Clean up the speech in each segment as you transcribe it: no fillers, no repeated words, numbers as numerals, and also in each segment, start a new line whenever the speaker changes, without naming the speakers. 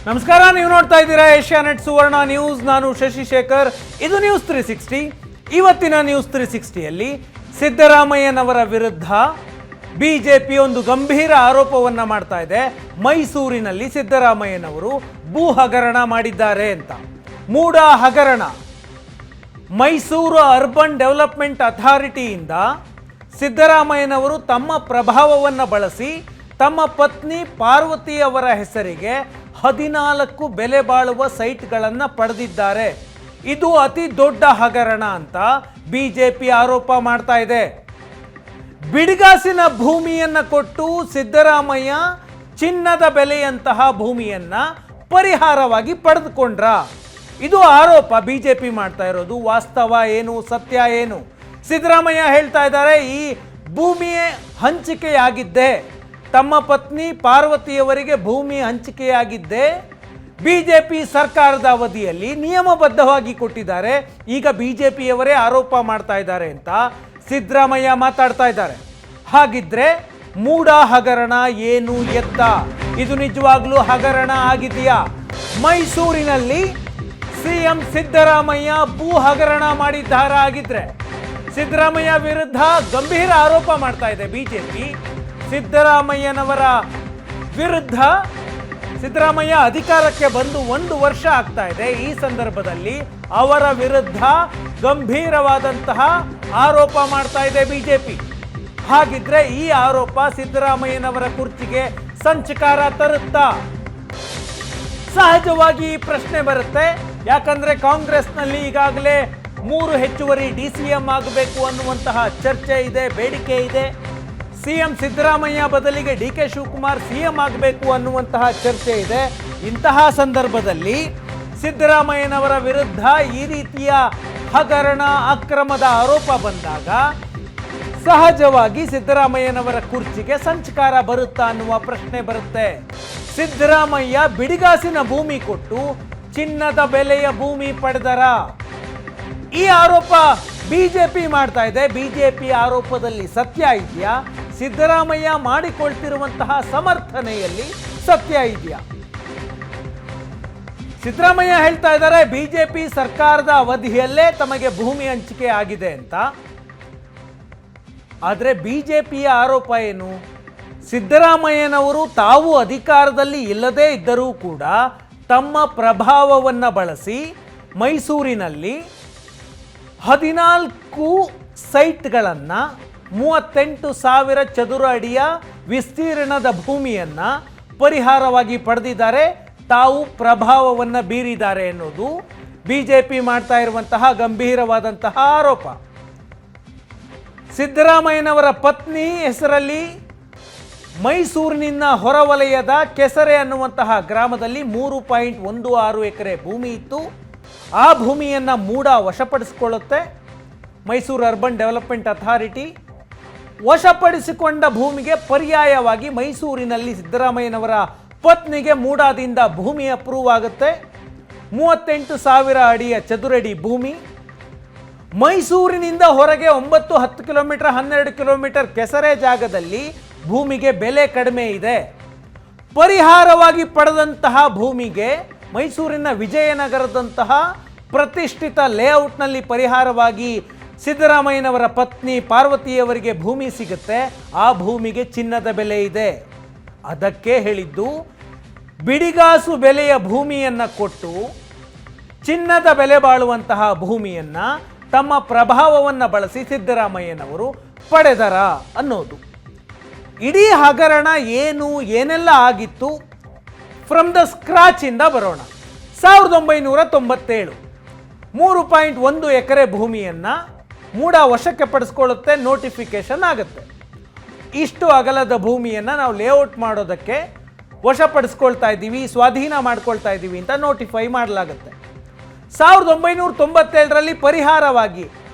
ನಮಸ್ಕಾರ, ನೀವು ನೋಡ್ತಾ ಇದ್ದೀರಾ ಏಷ್ಯಾನೆಟ್ ಸುವರ್ಣ ನ್ಯೂಸ್. ನಾನು ಶಶಿಶೇಖರ್. ಇದು ನ್ಯೂಸ್ 360. ಇವತ್ತಿನ ನ್ಯೂಸ್ 360ಯಲ್ಲಿ ಸಿದ್ದರಾಮಯ್ಯನವರ ವಿರುದ್ಧ ಬಿಜೆಪಿ ಒಂದು ಗಂಭೀರ ಆರೋಪವನ್ನ ಮಾಡ್ತಾ ಇದೆ. ಮೈಸೂರಿನಲ್ಲಿ ಸಿದ್ದರಾಮಯ್ಯನವರು ಭೂ ಹಗರಣ ಮಾಡಿದ್ದಾರೆ ಅಂತ. ಮೂಡ ಹಗರಣ. ಮೈಸೂರು ಅರ್ಬನ್ ಡೆವಲಪ್ಮೆಂಟ್ ಅಥಾರಿಟಿಯಿಂದ ಸಿದ್ದರಾಮಯ್ಯನವರು ತಮ್ಮ ಪ್ರಭಾವವನ್ನು ಬಳಸಿ ತಮ್ಮ ಪತ್ನಿ ಪಾರ್ವತಿಯವರ ಹೆಸರಿಗೆ 14 ಬೆಲೆ ಬಾಳುವ ಸೈಟ್ಗಳನ್ನು ಪಡೆದಿದ್ದಾರೆ. ಇದು ಅತಿ ದೊಡ್ಡ ಹಗರಣ ಅಂತ ಬಿಜೆಪಿ ಆರೋಪ ಮಾಡ್ತಾ ಇದೆ. ಬಿಡಿಗಾಸಿನ ಭೂಮಿಯನ್ನು ಕೊಟ್ಟು ಸಿದ್ದರಾಮಯ್ಯ ಚಿನ್ನದ ಬೆಲೆಯಂತಹ ಭೂಮಿಯನ್ನ ಪರಿಹಾರವಾಗಿ ಪಡೆದುಕೊಂಡ್ರ. ಇದು ಆರೋಪ ಬಿಜೆಪಿ ಮಾಡ್ತಾ ಇರೋದು. ವಾಸ್ತವ ಏನು, ಸತ್ಯ ಏನು? ಸಿದ್ದರಾಮಯ್ಯ ಹೇಳ್ತಾ ಇದ್ದಾರೆ, ಈ ಭೂಮಿ ಹಂಚಿಕೆಯಾಗಿದ್ದೆ, ತಮ್ಮ ಪತ್ನಿ ಪಾರ್ವತಿಯವರಿಗೆ ಭೂಮಿ ಹಂಚಿಕೆಯಾಗಿದ್ದೆ ಬಿಜೆಪಿ ಸರ್ಕಾರದ ಅವಧಿಯಲ್ಲಿ ನಿಯಮಬದ್ಧವಾಗಿ ಕೊಟ್ಟಿದ್ದಾರೆ. ಈಗ ಬಿಜೆಪಿಯವರೇ ಆರೋಪ ಮಾಡ್ತಾ ಇದ್ದಾರೆ ಅಂತ ಸಿದ್ದರಾಮಯ್ಯ ಮಾತಾಡ್ತಾ ಇದ್ದಾರೆ. ಹಾಗಿದ್ರೆ ಮೂಡ ಹಗರಣ ಏನು ಎತ್ತ? ಇದು ನಿಜವಾಗ್ಲೂ ಹಗರಣ ಆಗಿದೆಯಾ? ಮೈಸೂರಿನಲ್ಲಿ ಸಿಎಂ ಸಿದ್ದರಾಮಯ್ಯ ಭೂ ಹಗರಣ ಮಾಡಿದ್ದಾರಾ? ಆಗಿದ್ರೆ ಸಿದ್ದರಾಮಯ್ಯ ವಿರುದ್ಧ ಗಂಭೀರ ಆರೋಪ ಮಾಡ್ತಾ ಇದೆ ಬಿಜೆಪಿ. ಸಿದ್ದರಾಮಯ್ಯನವರ ವಿರುದ್ಧ ಸಿದ್ದರಾಮಯ್ಯ ಅಧಿಕಾರಕ್ಕೆ ಬಂದು 1 ವರ್ಷ ಆಗ್ತಾ ಇದೆ. ಈ ಸಂದರ್ಭದಲ್ಲಿ ಅವರ ವಿರುದ್ಧ ಗಂಭೀರವಾದಂತಹ ಆರೋಪ ಮಾಡ್ತಾ ಇದೆ ಬಿಜೆಪಿ. ಹಾಗಿದ್ರೆ ಈ ಆರೋಪ ಸಿದ್ದರಾಮಯ್ಯನವರ ಕುರ್ಚಿಗೆ ಸಂಚಕಾರ ತರುತ್ತಾ? ಸಹಜವಾಗಿ ಈ ಪ್ರಶ್ನೆ ಬರುತ್ತೆ. ಯಾಕಂದ್ರೆ ಕಾಂಗ್ರೆಸ್ನಲ್ಲಿ ಈಗಾಗಲೇ 3 ಹೆಚ್ಚುವರಿ DCM ಆಗಬೇಕು ಅನ್ನುವಂತಹ ಚರ್ಚೆ ಇದೆ, ಬೇಡಿಕೆ ಇದೆ. ಸಿಎಂ ಸಿದ್ದರಾಮಯ್ಯ ಬದಲಿಗೆ DK ಶಿವಕುಮಾರ್ ಸಿಎಂ ಆಗಬೇಕು ಅನ್ನುವಂತಹ ಚರ್ಚೆ ಇದೆ. ಇಂತಹ ಸಂದರ್ಭದಲ್ಲಿ ಸಿದ್ದರಾಮಯ್ಯನವರ ವಿರುದ್ಧ ಈ ರೀತಿಯ ಹಗರಣ ಅಕ್ರಮದ ಆರೋಪ ಬಂದಾಗ ಸಹಜವಾಗಿ ಸಿದ್ದರಾಮಯ್ಯನವರ ಕುರ್ಚಿಗೆ ಸಂಚಕಾರ ಬರುತ್ತಾ ಅನ್ನುವ ಪ್ರಶ್ನೆ ಬರುತ್ತೆ. ಸಿದ್ದರಾಮಯ್ಯ ಬಿಡಿಗಾಸಿನ ಭೂಮಿ ಕೊಟ್ಟು ಚಿನ್ನದ ಬೆಲೆಯ ಭೂಮಿ ಪಡೆದರ? ಈ ಆರೋಪ ಬಿಜೆಪಿ ಮಾಡ್ತಾ ಇದೆ. ಬಿಜೆಪಿ ಆರೋಪದಲ್ಲಿ ಸತ್ಯ ಇದೆಯಾ? ಸಿದ್ದರಾಮಯ್ಯ ಮಾಡಿಕೊಳ್ತಿರುವಂತಹ ಸಮರ್ಥನೆಯಲ್ಲಿ ಸತ್ಯ ಇದೆಯಾ? ಸಿದ್ದರಾಮಯ್ಯ ಹೇಳ್ತಾ ಇದ್ದಾರೆ ಬಿಜೆಪಿ ಸರ್ಕಾರದ ಅವಧಿಯಲ್ಲೇ ತಮಗೆ ಭೂಮಿ ಹಂಚಿಕೆ ಆಗಿದೆ ಅಂತ. ಆದರೆ ಬಿಜೆಪಿಯ ಆರೋಪ ಏನು? ಸಿದ್ದರಾಮಯ್ಯನವರು ತಾವು ಅಧಿಕಾರದಲ್ಲಿ ಇಲ್ಲದೇ ಇದ್ದರೂ ಕೂಡ ತಮ್ಮ ಪ್ರಭಾವವನ್ನು ಬಳಸಿ ಮೈಸೂರಿನಲ್ಲಿ 14 ಸೈಟ್ಗಳನ್ನು 38,000 ಚದುರ ಅಡಿಯ ವಿಸ್ತೀರ್ಣದ ಭೂಮಿಯನ್ನು ಪರಿಹಾರವಾಗಿ ಪಡೆದಿದ್ದಾರೆ. ತಾವು ಪ್ರಭಾವವನ್ನು ಬೀರಿದ್ದಾರೆ ಎನ್ನುವುದು ಬಿಜೆಪಿ ಮಾಡ್ತಾ ಇರುವಂತಹ ಗಂಭೀರವಾದಂತಹ ಆರೋಪ. ಸಿದ್ದರಾಮಯ್ಯನವರ ಪತ್ನಿ ಹೆಸರಲ್ಲಿ ಮೈಸೂರಿನಿಂದ ಹೊರವಲಯದ ಕೆಸರೆ ಅನ್ನುವಂತಹ ಗ್ರಾಮದಲ್ಲಿ 3.16 ಎಕರೆ ಭೂಮಿ ಇತ್ತು. ಆ ಭೂಮಿಯನ್ನು ಮೂಡ ವಶಪಡಿಸಿಕೊಳ್ಳುತ್ತೆ. ಮೈಸೂರು ಅರ್ಬನ್ ಡೆವಲಪ್ಮೆಂಟ್ ಅಥಾರಿಟಿ ವಶಪಡಿಸಿಕೊಂಡ ಭೂಮಿಗೆ ಪರ್ಯಾಯವಾಗಿ ಮೈಸೂರಿನಲ್ಲಿ ಸಿದ್ದರಾಮಯ್ಯನವರ ಪತ್ನಿಗೆ ಮೂಡಾದಿಂದ ಭೂಮಿ ಅಪ್ರೂವ್ ಆಗುತ್ತೆ. 38,000 ಅಡಿಯ ಚದುರಡಿ ಭೂಮಿ. ಮೈಸೂರಿನಿಂದ ಹೊರಗೆ 9-10 ಕಿಲೋಮೀಟರ್ 12 ಕಿಲೋಮೀಟರ್ ಕೆಸರೆ ಜಾಗದಲ್ಲಿ ಭೂಮಿಗೆ ಬೆಲೆ ಕಡಿಮೆ ಇದೆ. ಪರಿಹಾರವಾಗಿ ಪಡೆದಂತಹ ಭೂಮಿಗೆ ಮೈಸೂರಿನ ವಿಜಯನಗರದಂತಹ ಪ್ರತಿಷ್ಠಿತ ಲೇಔಟ್ನಲ್ಲಿ ಪರಿಹಾರವಾಗಿ ಸಿದ್ದರಾಮಯ್ಯನವರ ಪತ್ನಿ ಪಾರ್ವತಿಯವರಿಗೆ ಭೂಮಿ ಸಿಗುತ್ತೆ. ಆ ಭೂಮಿಗೆ ಚಿನ್ನದ ಬೆಲೆ ಇದೆ. ಅದಕ್ಕೆ ಹೇಳಿದ್ದು ಬಿಡಿಗಾಸು ಬೆಲೆಯ ಭೂಮಿಯನ್ನು ಕೊಟ್ಟು ಚಿನ್ನದ ಬೆಲೆ ಬಾಳುವಂತಹ ಭೂಮಿಯನ್ನು ತಮ್ಮ ಪ್ರಭಾವವನ್ನು ಬಳಸಿ ಸಿದ್ದರಾಮಯ್ಯನವರು ಪಡೆದರ ಅನ್ನೋದು. ಇಡೀ ಹಗರಣ ಏನು, ಏನೆಲ್ಲ ಆಗಿತ್ತು, ಫ್ರಮ್ ದ ಸ್ಕ್ರಾಚ್ ಇಂದ ಬರೋಣ. 1997 3.1 ಎಕರೆ ಭೂಮಿಯನ್ನು ಮೂಡ ವಶಕ್ಕೆ ಪಡಿಸ್ಕೊಳ್ಳುತ್ತೆ. ನೋಟಿಫಿಕೇಶನ್ ಆಗುತ್ತೆ. ಇಷ್ಟು ಅಗಲದ ಭೂಮಿಯನ್ನು ನಾವು ಲೇಔಟ್ ಮಾಡೋದಕ್ಕೆ ವಶಪಡಿಸ್ಕೊಳ್ತಾ ಇದ್ದೀವಿ, ಸ್ವಾಧೀನ ಮಾಡ್ಕೊಳ್ತಾ ಇದ್ದೀವಿ ಅಂತ ನೋಟಿಫೈ ಮಾಡಲಾಗುತ್ತೆ. 1997ರಲ್ಲಿ ಪರಿಹಾರವಾಗಿ,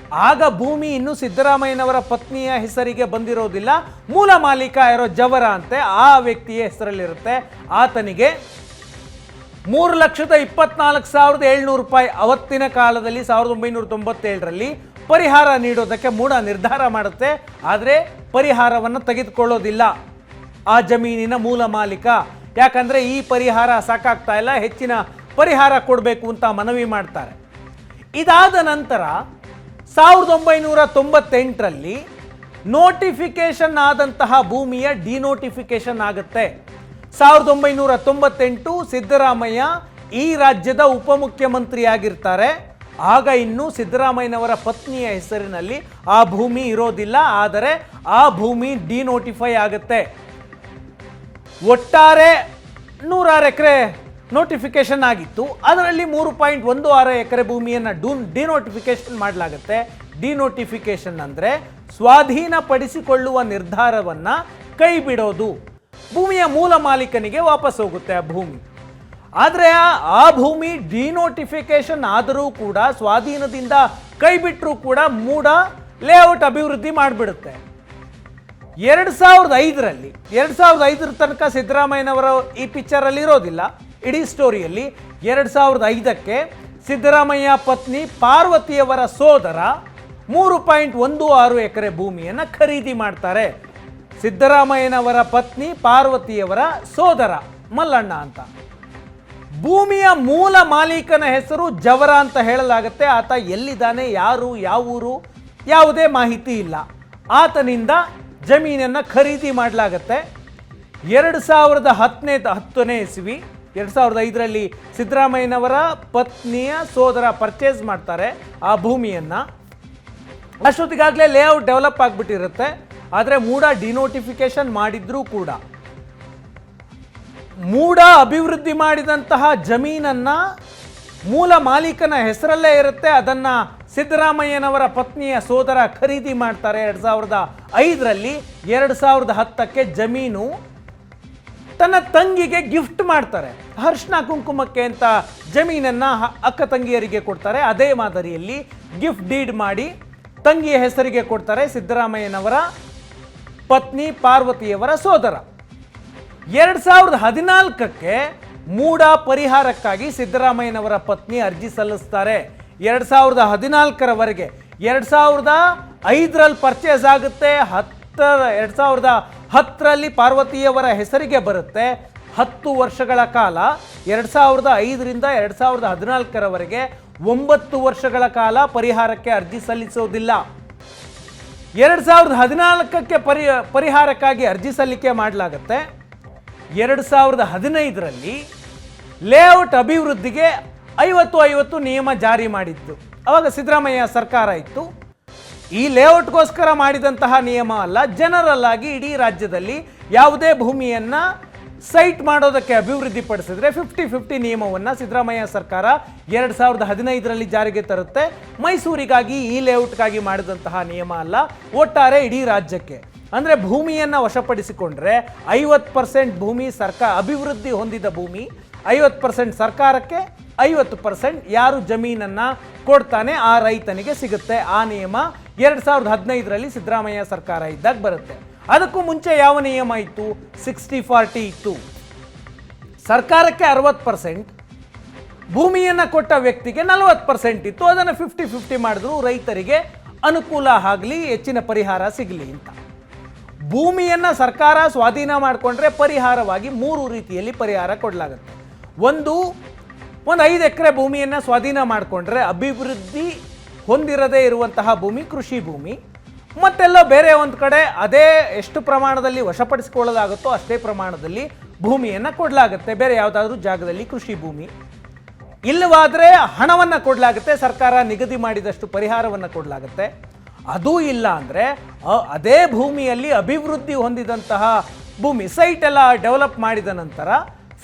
ಆಗ ಭೂಮಿ ಇನ್ನೂ ಸಿದ್ದರಾಮಯ್ಯನವರ ಪತ್ನಿಯ ಹೆಸರಿಗೆ ಬಂದಿರೋದಿಲ್ಲ, ಮೂಲ ಮಾಲೀಕ ಯಾರೋ ಜವರ ಅಂತೆ, ಆ ವ್ಯಕ್ತಿಯ ಹೆಸರಲ್ಲಿರುತ್ತೆ. ಆತನಿಗೆ 3,24,700 ರೂಪಾಯಿ ಅವತ್ತಿನ ಕಾಲದಲ್ಲಿ 1997ರಲ್ಲಿ ಪರಿಹಾರ ನೀಡೋದಕ್ಕೆ ಮೂಡ ನಿರ್ಧಾರ ಮಾಡುತ್ತೆ. ಆದರೆ ಪರಿಹಾರವನ್ನು ತೆಗೆದುಕೊಳ್ಳೋದಿಲ್ಲ ಆ ಜಮೀನಿನ ಮೂಲ ಮಾಲೀಕ. ಯಾಕಂದರೆ ಈ ಪರಿಹಾರ ಸಾಕಾಗ್ತಾ ಇಲ್ಲ, ಹೆಚ್ಚಿನ ಪರಿಹಾರ ಕೊಡಬೇಕು ಅಂತ ಮನವಿ ಮಾಡ್ತಾರೆ. ಇದಾದ ನಂತರ 1998ರಲ್ಲಿ ನೋಟಿಫಿಕೇಶನ್ ಆದಂತಹ ಭೂಮಿಯ ಡಿನೋಟಿಫಿಕೇಶನ್ ಆಗುತ್ತೆ. 1998 ಸಿದ್ದರಾಮಯ್ಯ ಈ ರಾಜ್ಯದ ಉಪಮುಖ್ಯಮಂತ್ರಿ ಆಗಿರ್ತಾರೆ. ಆಗ ಇನ್ನು ಸಿದ್ದರಾಮಯ್ಯನವರ ಪತ್ನಿಯ ಹೆಸರಿನಲ್ಲಿ ಆ ಭೂಮಿ ಇರೋದಿಲ್ಲ, ಆದರೆ ಆ ಭೂಮಿ ಡಿನೋಟಿಫೈ ಆಗುತ್ತೆ. ಒಟ್ಟಾರೆ 106 ಎಕರೆ ನೋಟಿಫಿಕೇಶನ್ ಆಗಿತ್ತು. ಅದರಲ್ಲಿ 3.16 ಎಕರೆ ಭೂಮಿಯನ್ನು ಡಿನೋಟಿಫಿಕೇಶನ್ ಮಾಡಲಾಗುತ್ತೆ. ಡಿನೋಟಿಫಿಕೇಶನ್ ಅಂದರೆ ಸ್ವಾಧೀನಪಡಿಸಿಕೊಳ್ಳುವ ನಿರ್ಧಾರವನ್ನು ಕೈ ಬಿಡೋದು. ಭೂಮಿಯ ಮೂಲ ಮಾಲೀಕನಿಗೆ ವಾಪಸ್ ಹೋಗುತ್ತೆ ಆ ಭೂಮಿ. ಆದರೆ ಆ ಭೂಮಿ ಡಿನೋಟಿಫಿಕೇಶನ್ ಆದರೂ ಕೂಡ, ಸ್ವಾಧೀನದಿಂದ ಕೈ ಬಿಟ್ಟರೂ ಕೂಡ ಮೂಡ ಲೇಔಟ್ ಅಭಿವೃದ್ಧಿ ಮಾಡಿಬಿಡುತ್ತೆ. 2005ರ ತನಕ ಸಿದ್ದರಾಮಯ್ಯನವರ ಈ ಪಿಕ್ಚರಲ್ಲಿ ಇರೋದಿಲ್ಲ, ಇಡೀ ಸ್ಟೋರಿಯಲ್ಲಿ. 2005ಕ್ಕೆ ಸಿದ್ದರಾಮಯ್ಯ ಪತ್ನಿ ಪಾರ್ವತಿಯವರ ಸೋದರ 3.16 ಎಕರೆ ಭೂಮಿಯನ್ನು ಖರೀದಿ ಮಾಡ್ತಾರೆ. ಸಿದ್ದರಾಮಯ್ಯನವರ ಪತ್ನಿ ಪಾರ್ವತಿಯವರ ಸೋದರ ಮಲ್ಲಣ್ಣ ಅಂತ. ಭೂಮಿಯ ಮೂಲ ಮಾಲೀಕನ ಹೆಸರು ಜವರ ಅಂತ ಹೇಳಲಾಗುತ್ತೆ. ಆತ ಎಲ್ಲಿದ್ದಾನೆ, ಯಾರು, ಯಾವ ಊರು, ಯಾವುದೇ ಮಾಹಿತಿ ಇಲ್ಲ. ಆತನಿಂದ ಜಮೀನನ್ನು ಖರೀದಿ ಮಾಡಲಾಗತ್ತೆ. 2010ನೇ ಇಸ್ವಿ 2005ರಲ್ಲಿ ಸಿದ್ದರಾಮಯ್ಯನವರ ಪತ್ನಿಯ ಸೋದರ ಪರ್ಚೇಸ್ ಮಾಡ್ತಾರೆ ಆ ಭೂಮಿಯನ್ನು. ಅಷ್ಟೊತ್ತಿಗಾಗಲೇ ಲೇಔಟ್ ಡೆವಲಪ್ ಆಗಿಬಿಟ್ಟಿರುತ್ತೆ. ಆದರೆ ಮೂಡ ಡಿನೋಟಿಫಿಕೇಶನ್ ಮಾಡಿದ್ರೂ ಕೂಡ ಮೂಡ ಅಭಿವೃದ್ಧಿ ಮಾಡಿದಂತಹ ಜಮೀನನ್ನು ಮೂಲ ಮಾಲೀಕನ ಹೆಸರಲ್ಲೇ ಇರುತ್ತೆ. ಅದನ್ನು ಸಿದ್ದರಾಮಯ್ಯನವರ ಪತ್ನಿಯ ಸೋದರ ಖರೀದಿ ಮಾಡ್ತಾರೆ 2005ರಲ್ಲಿ. 2010ಕ್ಕೆ ಜಮೀನು ತನ್ನ ತಂಗಿಗೆ ಗಿಫ್ಟ್ ಮಾಡ್ತಾರೆ. ಅರಿಶಿನ ಕುಂಕುಮಕ್ಕೆ ಅಂತ ಜಮೀನನ್ನು ಅಕ್ಕ ತಂಗಿಯರಿಗೆ ಕೊಡ್ತಾರೆ. ಅದೇ ಮಾದರಿಯಲ್ಲಿ ಗಿಫ್ಟ್ ಡೀಡ್ ಮಾಡಿ ತಂಗಿಯ ಹೆಸರಿಗೆ ಕೊಡ್ತಾರೆ ಸಿದ್ದರಾಮಯ್ಯನವರ ಪತ್ನಿ ಪಾರ್ವತಿಯವರ ಸೋದರ. 2014ಕ್ಕೆ ಮೂಡ ಪರಿಹಾರಕ್ಕಾಗಿ ಸಿದ್ದರಾಮಯ್ಯನವರ ಪತ್ನಿ ಅರ್ಜಿ ಸಲ್ಲಿಸ್ತಾರೆ. 2014ರವರೆಗೆ 2005ರಲ್ಲಿ ಪರ್ಚೇಸ್ ಆಗುತ್ತೆ. 2010ರಲ್ಲಿ ಪಾರ್ವತಿಯವರ ಹೆಸರಿಗೆ ಬರುತ್ತೆ. 10 ವರ್ಷಗಳ ಕಾಲ 2005ರಿಂದ 2014ರವರೆಗೆ 9 ವರ್ಷಗಳ ಕಾಲ ಪರಿಹಾರಕ್ಕೆ ಅರ್ಜಿ ಸಲ್ಲಿಸೋದಿಲ್ಲ. 2014ಕ್ಕೆ ಪರಿಹಾರಕ್ಕಾಗಿ ಅರ್ಜಿ ಸಲ್ಲಿಕೆ ಮಾಡಲಾಗುತ್ತೆ. 2015ರಲ್ಲಿ ಲೇಔಟ್ ಅಭಿವೃದ್ಧಿಗೆ 50-50 ನಿಯಮ ಜಾರಿ ಮಾಡಿತ್ತು. ಆವಾಗ ಸಿದ್ದರಾಮಯ್ಯ ಸರ್ಕಾರ ಇತ್ತು. ಈ ಲೇಔಟ್ಗೋಸ್ಕರ ಮಾಡಿದಂತಹ ನಿಯಮ ಅಲ್ಲ, ಜನರಲ್ ಆಗಿ ಇಡೀ ರಾಜ್ಯದಲ್ಲಿ ಯಾವುದೇ ಭೂಮಿಯನ್ನು ಸೈಟ್ ಮಾಡೋದಕ್ಕೆ ಅಭಿವೃದ್ಧಿ ಪಡಿಸಿದ್ರೆ 50-50 ನಿಯಮವನ್ನು ಸಿದ್ದರಾಮಯ್ಯ ಸರ್ಕಾರ 2015ರಲ್ಲಿ ಜಾರಿಗೆ ತರುತ್ತೆ. ಮೈಸೂರಿಗಾಗಿ ಈ ಲೇಔಟ್ಗಾಗಿ ಮಾಡಿದಂತಹ ನಿಯಮ ಅಲ್ಲ, ಒಟ್ಟಾರೆ ಇಡೀ ರಾಜ್ಯಕ್ಕೆ. ಅಂದರೆ ಭೂಮಿಯನ್ನು ವಶಪಡಿಸಿಕೊಂಡ್ರೆ 50% ಭೂಮಿ ಅಭಿವೃದ್ಧಿ ಹೊಂದಿದ ಭೂಮಿ, 50% ಸರ್ಕಾರಕ್ಕೆ, 50% ಯಾರು ಜಮೀನನ್ನು ಕೊಡ್ತಾನೆ ಆ ರೈತನಿಗೆ ಸಿಗುತ್ತೆ. ಆ ನಿಯಮ 2015ರಲ್ಲಿ ಸಿದ್ದರಾಮಯ್ಯ ಸರ್ಕಾರ ಇದ್ದಾಗ ಬರುತ್ತೆ. ಅದಕ್ಕೂ ಮುಂಚೆ ಯಾವ ನಿಯಮ ಇತ್ತು? 60-40 ಇತ್ತು. ಸರ್ಕಾರಕ್ಕೆ 60%, ಭೂಮಿಯನ್ನು ಕೊಟ್ಟ ವ್ಯಕ್ತಿಗೆ 40% ಇತ್ತು. ಅದನ್ನು 50-50 ಮಾಡಿದ್ರು ರೈತರಿಗೆ ಅನುಕೂಲ ಆಗಲಿ, ಹೆಚ್ಚಿನ ಪರಿಹಾರ ಸಿಗಲಿ ಅಂತ. ಭೂಮಿಯನ್ನು ಸರ್ಕಾರ ಸ್ವಾಧೀನ ಮಾಡಿಕೊಂಡ್ರೆ ಪರಿಹಾರವಾಗಿ 3 ರೀತಿಯಲ್ಲಿ ಪರಿಹಾರ ಕೊಡಲಾಗುತ್ತೆ. ಒಂದು 5 ಎಕರೆ ಭೂಮಿಯನ್ನು ಸ್ವಾಧೀನ ಮಾಡಿಕೊಂಡ್ರೆ ಅಭಿವೃದ್ಧಿ ಹೊಂದಿರದೇ ಇರುವಂತಹ ಭೂಮಿ ಕೃಷಿ ಭೂಮಿ, ಮತ್ತೆಲ್ಲ ಬೇರೆ ಒಂದು ಕಡೆ ಅದೇ ಎಷ್ಟು ಪ್ರಮಾಣದಲ್ಲಿ ವಶಪಡಿಸಿಕೊಳ್ಳಲಾಗುತ್ತೋ ಅಷ್ಟೇ ಪ್ರಮಾಣದಲ್ಲಿ ಭೂಮಿಯನ್ನು ಕೊಡಲಾಗುತ್ತೆ. ಬೇರೆ ಯಾವುದಾದ್ರೂ ಜಾಗದಲ್ಲಿ ಕೃಷಿ ಭೂಮಿ ಇಲ್ಲವಾದರೆ ಹಣವನ್ನು ಕೊಡಲಾಗುತ್ತೆ, ಸರ್ಕಾರ ನಿಗದಿ ಮಾಡಿದಷ್ಟು ಪರಿಹಾರವನ್ನು ಕೊಡಲಾಗುತ್ತೆ. ಅದೂ ಇಲ್ಲ ಅಂದರೆ ಅದೇ ಭೂಮಿಯಲ್ಲಿ ಅಭಿವೃದ್ಧಿ ಹೊಂದಿದಂತಹ ಭೂಮಿ ಸೈಟ್ ಎಲ್ಲ ಡೆವಲಪ್ ಮಾಡಿದ ನಂತರ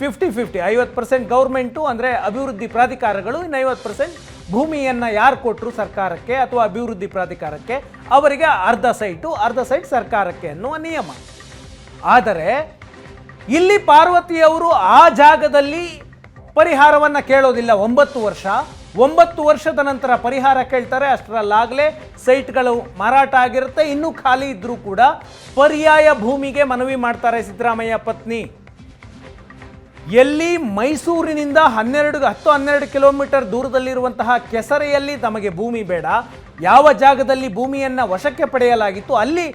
50-50, 50% ಗೌರ್ಮೆಂಟು ಅಂದರೆ ಅಭಿವೃದ್ಧಿ ಪ್ರಾಧಿಕಾರಗಳು, ಇನ್ನು 50% ಭೂಮಿಯನ್ನು ಯಾರು ಕೊಟ್ಟರು ಸರ್ಕಾರಕ್ಕೆ ಅಥವಾ ಅಭಿವೃದ್ಧಿ ಪ್ರಾಧಿಕಾರಕ್ಕೆ ಅವರಿಗೆ ಅರ್ಧ ಸೈಟ್ ಸರ್ಕಾರಕ್ಕೆ ಅನ್ನುವ ನಿಯಮ. ಆದರೆ ಇಲ್ಲಿ ಪಾರ್ವತಿಯವರು ಆ ಜಾಗದಲ್ಲಿ ಪರಿಹಾರವನ್ನು ಕೇಳೋದಿಲ್ಲ. 9 ವರ್ಷದ ನಂತರ ಪರಿಹಾರ ಕೇಳ್ತಾರೆ. ಅಷ್ಟರಲ್ಲಾಗಲೇ ಸೈಟ್ಗಳು ಮಾರಾಟ ಆಗಿರುತ್ತೆ. ಇನ್ನೂ ಖಾಲಿ ಇದ್ದರೂ ಕೂಡ ಪರ್ಯಾಯ ಭೂಮಿಗೆ ಮನವಿ ಮಾಡ್ತಾರೆ ಸಿದ್ದರಾಮಯ್ಯ ಪತ್ನಿ. ಎಲ್ಲಿ ಮೈಸೂರಿನಿಂದ 10-12 ಕಿಲೋಮೀಟರ್ ದೂರದಲ್ಲಿರುವಂತಹ ಕೆಸರೆಯಲ್ಲಿ ತಮಗೆ ಭೂಮಿ ಬೇಡ, ಯಾವ ಜಾಗದಲ್ಲಿ ಭೂಮಿಯನ್ನು ವಶಕ್ಕೆ ಪಡೆಯಲಾಗಿತ್ತು ಅಲ್ಲಿ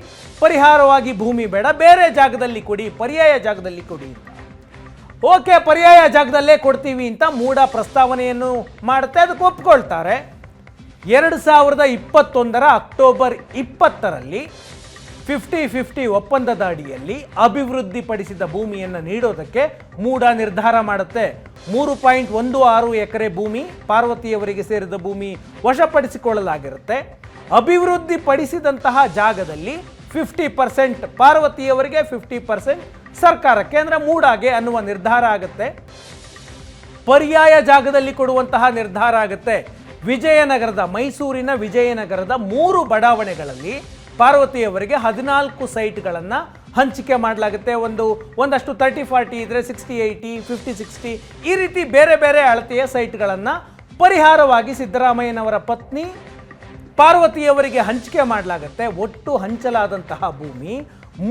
ಪರಿಹಾರವಾಗಿ ಭೂಮಿ ಬೇಡ, ಬೇರೆ ಜಾಗದಲ್ಲಿ ಕೊಡಿ, ಪರ್ಯಾಯ ಜಾಗದಲ್ಲಿ ಕೊಡಿ ಅಂತ. ಓಕೆ ಪರ್ಯಾಯ ಜಾಗದಲ್ಲೇ ಕೊಡ್ತೀವಿ ಅಂತ ಮೂಡ ಪ್ರಸ್ತಾವನೆಯನ್ನು ಮಾಡುತ್ತೆ, ಅದಕ್ಕೆ ಒಪ್ಕೊಳ್ತಾರೆ. 2021 ಅಕ್ಟೋಬರ್ 20ರಲ್ಲಿ 50-50 ಒಪ್ಪಂದದ ಅಡಿಯಲ್ಲಿ ಅಭಿವೃದ್ಧಿಪಡಿಸಿದ ಭೂಮಿಯನ್ನು ನೀಡೋದಕ್ಕೆ ಮೂಡ ನಿರ್ಧಾರ ಮಾಡುತ್ತೆ. 3.16 ಎಕರೆ ಭೂಮಿ ಪಾರ್ವತಿಯವರಿಗೆ ಸೇರಿದ ಭೂಮಿ ವಶಪಡಿಸಿಕೊಳ್ಳಲಾಗಿರುತ್ತೆ. ಅಭಿವೃದ್ಧಿಪಡಿಸಿದಂತಹ ಜಾಗದಲ್ಲಿ 50% ಪಾರ್ವತಿಯವರಿಗೆ, 50% ಸರ್ಕಾರಕ್ಕೆ, ಅಂದರೆ ಮೂಡಾಗೆ ಅನ್ನುವ ನಿರ್ಧಾರ ಆಗುತ್ತೆ. ಪರ್ಯಾಯ ಜಾಗದಲ್ಲಿ ಕೊಡುವಂತಹ ನಿರ್ಧಾರ ಆಗುತ್ತೆ. ಮೈಸೂರಿನ ವಿಜಯನಗರದ 3 ಬಡಾವಣೆಗಳಲ್ಲಿ ಪಾರ್ವತಿಯವರಿಗೆ 14 ಸೈಟ್ಗಳನ್ನು ಹಂಚಿಕೆ ಮಾಡಲಾಗುತ್ತೆ. ಒಂದಷ್ಟು 30-40 ಇದ್ರೆ 60-80, 50-60 ಈ ರೀತಿ ಬೇರೆ ಬೇರೆ ಅಳತೆಯ ಸೈಟ್ಗಳನ್ನು ಪರಿಹಾರವಾಗಿ ಸಿದ್ದರಾಮಯ್ಯನವರ ಪತ್ನಿ ಪಾರ್ವತಿಯವರಿಗೆ ಹಂಚಿಕೆ ಮಾಡಲಾಗುತ್ತೆ. ಒಟ್ಟು ಹಂಚಲಾದಂತಹ ಭೂಮಿ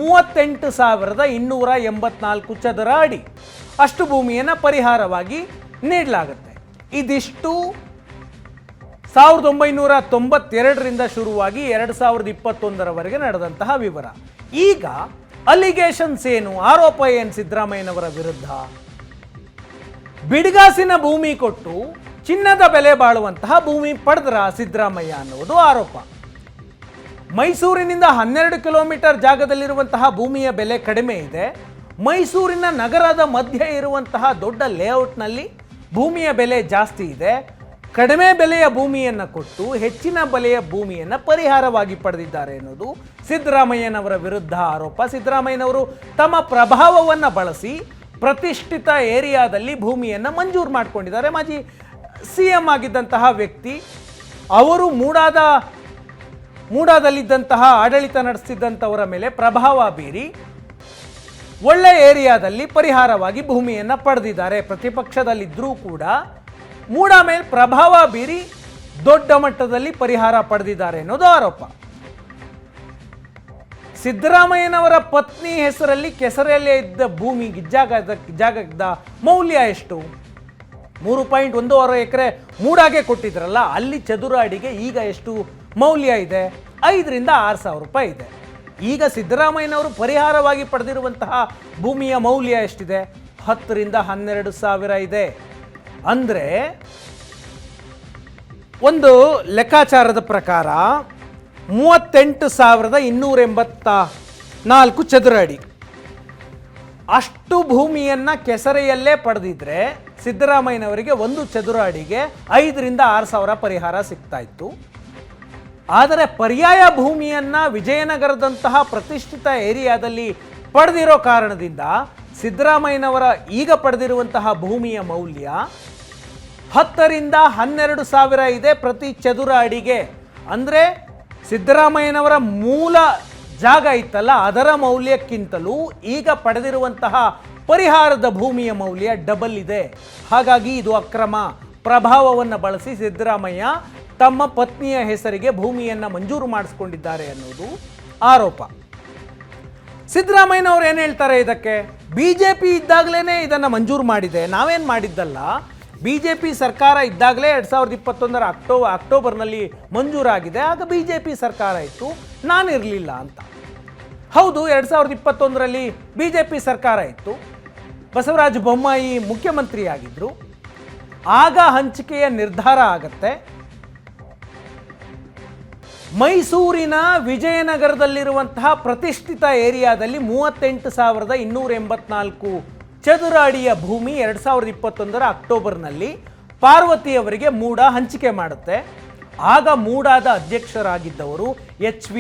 38,284 ಚದರ ಅಡಿ. ಅಷ್ಟು ಭೂಮಿಯನ್ನು ಪರಿಹಾರವಾಗಿ ನೀಡಲಾಗುತ್ತೆ. ಇದಿಷ್ಟು 1992ರಿಂದ ಶುರುವಾಗಿ 2021ರವರೆಗೆ ನಡೆದಂತಹ ವಿವರ. ಈಗ ಅಲಿಗೇಷನ್ಸ್ ಏನು, ಆರೋಪ ಏನು ಸಿದ್ದರಾಮಯ್ಯನವರ ವಿರುದ್ಧ? ಬಿಡಿಗಾಸಿನ ಭೂಮಿ ಕೊಟ್ಟು ಚಿನ್ನದ ಬೆಲೆ ಬಾಳುವಂತಹ ಭೂಮಿ ಪಡೆದ್ರ ಸಿದ್ದರಾಮಯ್ಯ ಅನ್ನುವುದು ಆರೋಪ. ಮೈಸೂರಿನಿಂದ 12 ಕಿಲೋಮೀಟರ್ ಜಾಗದಲ್ಲಿರುವಂತಹ ಭೂಮಿಯ ಬೆಲೆ ಕಡಿಮೆ ಇದೆ. ಮೈಸೂರಿನ ನಗರದ ಮಧ್ಯೆ ಇರುವಂತಹ ದೊಡ್ಡ ಲೇಔಟ್ನಲ್ಲಿ ಭೂಮಿಯ ಬೆಲೆ ಜಾಸ್ತಿ ಇದೆ. ಕಡಿಮೆ ಬೆಲೆಯ ಭೂಮಿಯನ್ನು ಕೊಟ್ಟು ಹೆಚ್ಚಿನ ಬೆಲೆಯ ಭೂಮಿಯನ್ನು ಪರಿಹಾರವಾಗಿ ಪಡೆದಿದ್ದಾರೆ ಅನ್ನೋದು ಸಿದ್ದರಾಮಯ್ಯನವರ ವಿರುದ್ಧ ಆರೋಪ. ಸಿದ್ದರಾಮಯ್ಯನವರು ತಮ್ಮ ಪ್ರಭಾವವನ್ನು ಬಳಸಿ ಪ್ರತಿಷ್ಠಿತ ಏರಿಯಾದಲ್ಲಿ ಭೂಮಿಯನ್ನು ಮಂಜೂರು ಮಾಡಿಕೊಂಡಿದ್ದಾರೆ. ಮಾಜಿ CM ಆಗಿದ್ದಂತಹ ವ್ಯಕ್ತಿ ಅವರು ಮೂಡಾದಲ್ಲಿದ್ದಂತಹ ಆಡಳಿತ ನಡೆಸ್ತಿದ್ದಂಥವರ ಮೇಲೆ ಪ್ರಭಾವ ಬೀರಿ ಒಳ್ಳೆ ಏರಿಯಾದಲ್ಲಿ ಪರಿಹಾರವಾಗಿ ಭೂಮಿಯನ್ನು ಪಡೆದಿದ್ದಾರೆ. ಪ್ರತಿಪಕ್ಷದಲ್ಲಿದ್ದರೂ ಕೂಡ ಮೂಡ ಮೇಲೆ ಪ್ರಭಾವ ಬೀರಿ ದೊಡ್ಡ ಮಟ್ಟದಲ್ಲಿ ಪರಿಹಾರ ಪಡೆದಿದ್ದಾರೆ ಅನ್ನೋದು ಆರೋಪ. ಸಿದ್ದರಾಮಯ್ಯನವರ ಪತ್ನಿ ಹೆಸರಲ್ಲಿ ಕೆಸರಲ್ಲೇ ಇದ್ದ ಭೂಮಿಗೆ ಜಾಗದ ಮೌಲ್ಯ ಎಷ್ಟು? 3.16 ಎಕರೆ ಮೂಡಾಗೆ ಕೊಟ್ಟಿದ್ರಲ್ಲ, ಅಲ್ಲಿ ಚದುರ ಅಡಿಗೆ ಈಗ ಎಷ್ಟು ಮೌಲ್ಯ ಇದೆ? 5,000 ರಿಂದ 6,000 ರೂಪಾಯಿ ಇದೆ. ಈಗ ಸಿದ್ದರಾಮಯ್ಯನವರು ಪರಿಹಾರವಾಗಿ ಪಡೆದಿರುವಂತಹ ಭೂಮಿಯ ಮೌಲ್ಯ ಎಷ್ಟಿದೆ? 10,000 ರಿಂದ 12,000 ಇದೆ. ಅಂದರೆ ಒಂದು ಲೆಕ್ಕಾಚಾರದ ಪ್ರಕಾರ 38,284 ಚದುರ ಅಡಿ ಅಷ್ಟು ಭೂಮಿಯನ್ನು ಕೆಸರೆಯಲ್ಲೇ ಪಡೆದಿದ್ರೆ ಸಿದ್ದರಾಮಯ್ಯನವರಿಗೆ ಒಂದು ಚದುರ ಅಡಿಗೆ 5,000 ರಿಂದ 6,000 ಪರಿಹಾರ ಸಿಗ್ತಾ ಇತ್ತು. ಆದರೆ ಪರ್ಯಾಯ ಭೂಮಿಯನ್ನು ವಿಜಯನಗರದಂತಹ ಪ್ರತಿಷ್ಠಿತ ಏರಿಯಾದಲ್ಲಿ ಪಡೆದಿರೋ ಕಾರಣದಿಂದ ಸಿದ್ದರಾಮಯ್ಯನವರ ಈಗ ಪಡೆದಿರುವಂತಹ ಭೂಮಿಯ ಮೌಲ್ಯ 10,000 ರಿಂದ 12,000 ಇದೆ ಪ್ರತಿ ಚದುರ ಅಡಿಗೆ. ಅಂದರೆ ಸಿದ್ದರಾಮಯ್ಯನವರ ಮೂಲ ಜಾಗ ಇತ್ತಲ್ಲ, ಅದರ ಮೌಲ್ಯಕ್ಕಿಂತಲೂ ಈಗ ಪಡೆದಿರುವಂತಹ ಪರಿಹಾರದ ಭೂಮಿಯ ಮೌಲ್ಯ ಡಬಲ್ ಇದೆ. ಹಾಗಾಗಿ ಇದು ಅಕ್ರಮ. ಪ್ರಭಾವವನ್ನು ಬಳಸಿ ಸಿದ್ದರಾಮಯ್ಯ ತಮ್ಮ ಪತ್ನಿಯ ಹೆಸರಿಗೆ ಭೂಮಿಯನ್ನು ಮಂಜೂರು ಮಾಡಿಸ್ಕೊಂಡಿದ್ದಾರೆ ಅನ್ನೋದು ಆರೋಪ. ಸಿದ್ದರಾಮಯ್ಯನವರು ಏನು ಹೇಳ್ತಾರೆ ಇದಕ್ಕೆ? BJP ಇದ್ದಾಗಲೇ ಇದನ್ನು ಮಂಜೂರು ಮಾಡಿದೆ, ನಾವೇನು ಮಾಡಿದ್ದಲ್ಲ. BJP ಸರ್ಕಾರ ಇದ್ದಾಗಲೇ 2021 ಅಕ್ಟೋಬರ್ನಲ್ಲಿ ಮಂಜೂರಾಗಿದೆ. ಆಗ BJP ಸರ್ಕಾರ ಇತ್ತು, ನಾನಿರಲಿಲ್ಲ ಅಂತ. ಹೌದು, 2021ರಲ್ಲಿ BJP ಸರ್ಕಾರ ಇತ್ತು, ಬಸವರಾಜ ಬೊಮ್ಮಾಯಿ ಮುಖ್ಯಮಂತ್ರಿಯಾಗಿದ್ದರು. ಆಗ ಹಂಚಿಕೆಯ ನಿರ್ಧಾರ ಆಗತ್ತೆ. ಮೈಸೂರಿನ ವಿಜಯನಗರದಲ್ಲಿರುವಂತಹ ಪ್ರತಿಷ್ಠಿತ ಏರಿಯಾದಲ್ಲಿ 38,284 ಚದುರ ಅಡಿಯ ಭೂಮಿ 2021 ಅಕ್ಟೋಬರ್ನಲ್ಲಿ ಪಾರ್ವತಿಯವರಿಗೆ ಮೂಡ ಹಂಚಿಕೆ ಮಾಡುತ್ತೆ. ಆಗ ಮೂಡಾದ ಅಧ್ಯಕ್ಷರಾಗಿದ್ದವರು HV